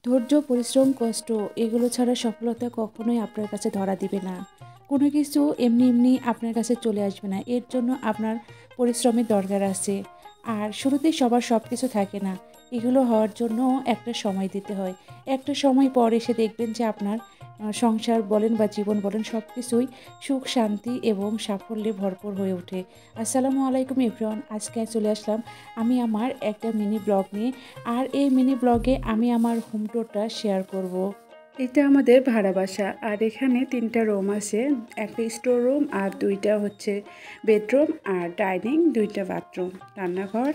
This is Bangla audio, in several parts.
ধৈর্য, পরিশ্রম, কষ্ট এগুলো ছাড়া সফলতা কখনোই আপনার কাছে ধরা দিবে না। কোনো কিছু এমনি এমনি আপনার কাছে চলে আসবে না। এর জন্য আপনার পরিশ্রমের দরকার আছে। আর শুরুতেই সবার সব কিছু থাকে না। এগুলো হওয়ার জন্য একটা সময় দিতে হয়। একটা সময় পর এসে দেখবেন যে আপনার সংসার বলেন বা জীবন বলেন সব কিছুই সুখ, শান্তি এবং সাফল্যে ভরপুর হয়ে ওঠে। আসসালামু আলাইকুম এভরিওয়ান। আজকে চলে আসলাম আমি আমার একটা মিনি ব্লগ নিয়ে। আর এই মিনি ব্লগে আমি আমার হোম ট্যুরটা শেয়ার করব। এটা আমাদের ভাড়া বাসা। আর এখানে ৩টা রুম আছে। একটা স্টোর রুম আর 2টা হচ্ছে বেডরুম আর ডাইনিং, 2টা বাথরুম, রান্নাঘর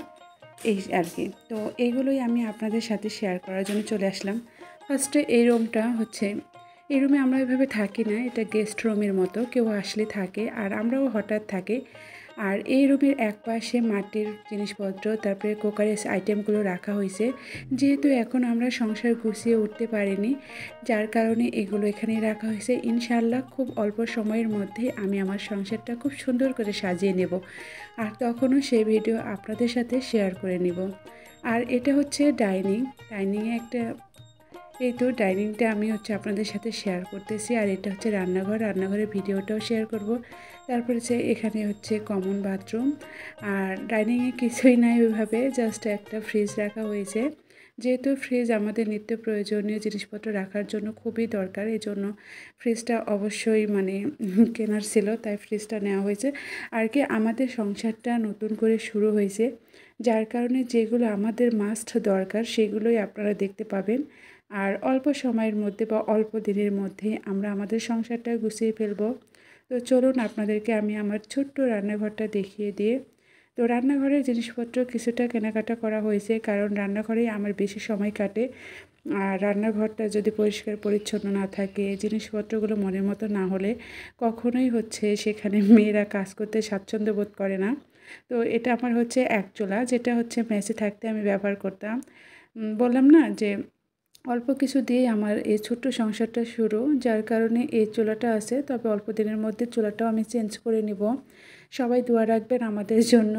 এই আর কি। তো এইগুলোই আমি আপনাদের সাথে শেয়ার করার জন্য চলে আসলাম। ফার্স্টে এই রুমটা হচ্ছে, এই রুমে আমরা এভাবে থাকি না, এটা গেস্ট রুমের মতো, কেউ আসলে থাকে আর আমরাও হঠাৎ থাকি। আর এই রুমের এক পাশে মাটির জিনিসপত্র, তারপরে কুকারের আইটেমগুলো রাখা হয়েছে। যেহেতু এখন আমরা সংসার গুছিয়ে উঠতে পারিনি, যার কারণে এগুলো এখানেই রাখা হয়েছে। ইনশাআল্লাহ খুব অল্প সময়ের মধ্যে আমি আমার সংসারটা খুব সুন্দর করে সাজিয়ে নেব, আর তখনও সেই ভিডিও আপনাদের সাথে শেয়ার করে নেব। আর এটা হচ্ছে ডাইনিংয়ে একটা, এই তো ডাইনিংটা আমি হচ্ছে আপনাদের সাথে শেয়ার করতেছি। আর এটা হচ্ছে রান্নাঘরের ভিডিওটাও শেয়ার করব। তারপরে যে এখানে হচ্ছে কমন বাথরুম। আর ডাইনিংয়ে কিছুই নাই ওইভাবে, জাস্ট একটা ফ্রিজ রাখা হয়েছে। যেহেতু ফ্রিজ আমাদের নিত্য প্রয়োজনীয় জিনিসপত্র রাখার জন্য খুবই দরকার, এই জন্য ফ্রিজটা অবশ্যই কেনার ছিল, তাই ফ্রিজটা নেওয়া হয়েছে। আর কি আমাদের সংসারটা নতুন করে শুরু হয়েছে, যার কারণে যেগুলো আমাদের মাস্ট দরকার সেগুলোই আপনারা দেখতে পাবেন। আর অল্প সময়ের মধ্যে বা অল্প দিনের মধ্যে আমরা আমাদের সংসারটা গুছিয়ে ফেলব। তো চলুন আপনাদেরকে আমি আমার ছোট্ট রান্নাঘরটা দেখিয়ে দিয়ে। তো রান্নাঘরের জিনিসপত্র কিছুটা কেনাকাটা করা হয়েছে, কারণ রান্নাঘরেই আমার বেশি সময় কাটে। আর রান্নাঘরটা যদি পরিষ্কার পরিচ্ছন্ন না থাকে, জিনিসপত্রগুলো মনের মতো না হলে কখনোই হচ্ছে সেখানে মেয়েরা কাজ করতে স্বাচ্ছন্দ্য বোধ করে না। তো এটা আমার হচ্ছে এক চুলা, যেটা হচ্ছে মেসে থাকতে আমি ব্যবহার করতাম। বললাম না যে অল্প কিছু দিয়েই আমার এই ছোট্ট সংসারটা শুরু, যার কারণে এই চুলাটা আছে। তবে অল্প দিনের মধ্যে চুলাটাও আমি চেঞ্জ করে নিব। সবাই দোয়া রাখবেন আমাদের জন্য।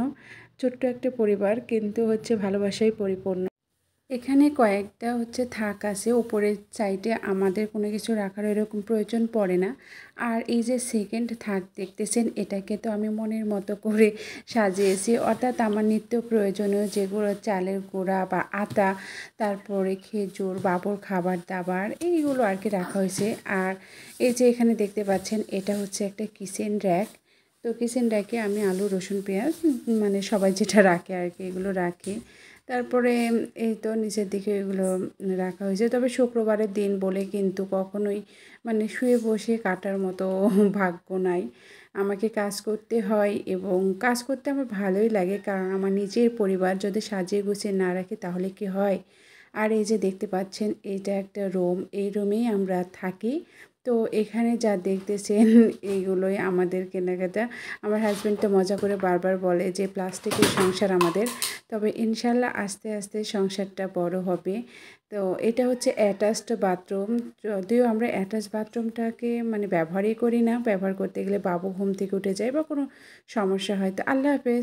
ছোট্ট একটা পরিবার, কিন্তু হচ্ছে ভালোবাসায় পরিপূর্ণ। এখানে কয়েকটা হচ্ছে থাক আছে উপরের সাইডে, আমাদের কোনো কিছু রাখার এরকম প্রয়োজন পড়ে না। আর এই যে সেকেন্ড থাক দেখতেছেন, এটাকে তো আমি মনের মতো করে সাজিয়েছি, অর্থাৎ আমার নিত্য প্রয়োজনীয় যেগুলো চালের গুঁড়া বা আটা, তারপরে খেজুর, বাবর খাবার দাবার, এইগুলো আর কি রাখা হয়েছে। আর এই যে এখানে দেখতে পাচ্ছেন, এটা হচ্ছে একটা কিচেন র্যাক। তো কিচেন র্যাকে আমি আলু, রসুন, পেঁয়াজ, সবাই যেটা রাখে আর কি, এগুলো রাখি। তারপরে এই তো নিচের দিকে এগুলো রাখা হয়েছে। তবে শুক্রবারের দিন বলে কিন্তু কখনোই শুয়ে বসে কাটার মতো ভাগ্য নাই। আমাকে কাজ করতে হয় এবং কাজ করতে আমার ভালোই লাগে, কারণ আমার নিজের পরিবার যদি সাজিয়ে গুছিয়ে না রাখি তাহলে কি হয়। আর এই যে দেখতে পাচ্ছেন, এইটা একটা রুম, এই রুমেই আমরা থাকি। তো এখানে যা দেখতেছেন এইগুলোই আমাদের কেনাকাটা। আমার হাজব্যান্ড তো মজা করে বারবার বলে যে প্লাস্টিকের সংসার আমাদের, তবে ইনশাল্লাহ আস্তে আস্তে সংসারটা বড় হবে। তো এটা হচ্ছে অ্যাটাচড বাথরুম। যদিও আমরা অ্যাটাচ বাথরুমটাকে ব্যবহারই করি না, ব্যবহার করতে গেলে বাবু ঘুম থেকে উঠে যায় বা কোনো সমস্যা হয়। তো আল্লাহ হাফেজ।